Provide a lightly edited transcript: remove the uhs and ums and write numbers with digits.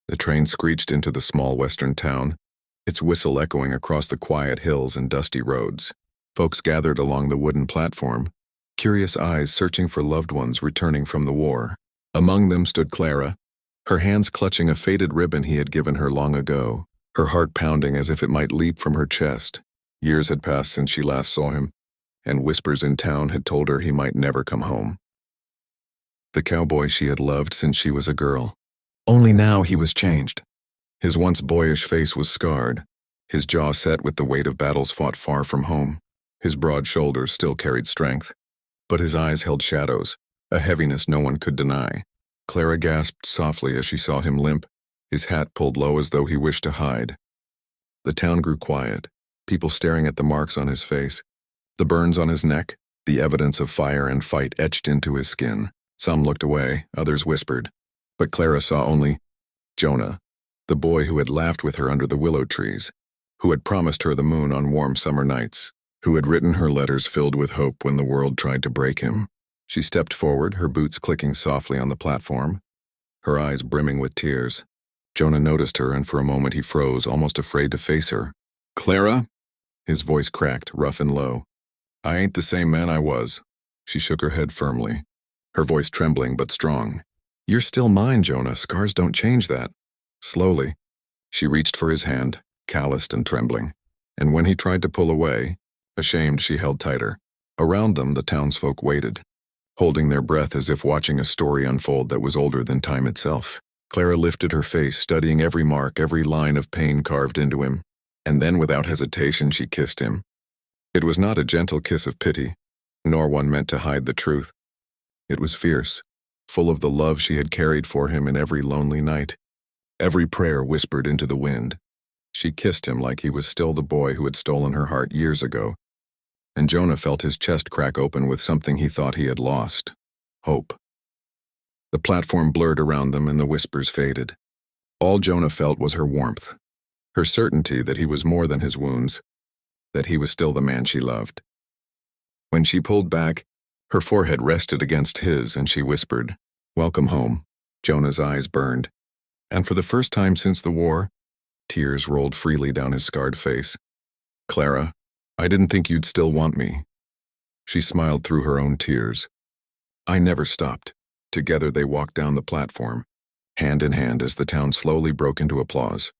The train screeched into the small western town, its whistle echoing across the quiet hills and dusty roads. Folks gathered along the wooden platform, curious eyes searching for loved ones returning from the war. Among them stood Clara, her hands clutching a faded ribbon he had given her long ago, her heart pounding as if it might leap from her chest. Years had passed since she last saw him, and whispers in town had told her he might never come home. The cowboy she had loved since she was a girl. Only now he was changed. His once boyish face was scarred, his jaw set with the weight of battles fought far from home. His broad shoulders still carried strength, but his eyes held shadows, a heaviness no one could deny. Clara gasped softly as she saw him limp, his hat pulled low as though he wished to hide. The town grew quiet, people staring at the marks on his face, the burns on his neck, the evidence of fire and fight etched into his skin. Some looked away, others whispered, but Clara saw only Jonah, the boy who had laughed with her under the willow trees, who had promised her the moon on warm summer nights, who had written her letters filled with hope when the world tried to break him. She stepped forward, her boots clicking softly on the platform, her eyes brimming with tears. Jonah noticed her, and for a moment he froze, almost afraid to face her. "Clara?" His voice cracked, rough and low. "I ain't the same man I was." She shook her head firmly, her voice trembling but strong. "You're still mine, Jonah. Scars don't change that." Slowly, she reached for his hand, calloused and trembling, and when he tried to pull away, ashamed, she held tighter. Around them, the townsfolk waited, holding their breath as if watching a story unfold that was older than time itself. Clara lifted her face, studying every mark, every line of pain carved into him, and then without hesitation she kissed him. It was not a gentle kiss of pity, nor one meant to hide the truth. It was fierce, full of the love she had carried for him in every lonely night, every prayer whispered into the wind. She kissed him like he was still the boy who had stolen her heart years ago, and Jonah felt his chest crack open with something he thought he had lost: hope. The platform blurred around them and the whispers faded. All Jonah felt was her warmth, her certainty that he was more than his wounds, that he was still the man she loved. When she pulled back, her forehead rested against his and she whispered, "Welcome home." Jonah's eyes burned, and for the first time since the war, tears rolled freely down his scarred face. "Clara, I didn't think you'd still want me." She smiled through her own tears. "I never stopped." Together they walked down the platform, hand in hand as the town slowly broke into applause.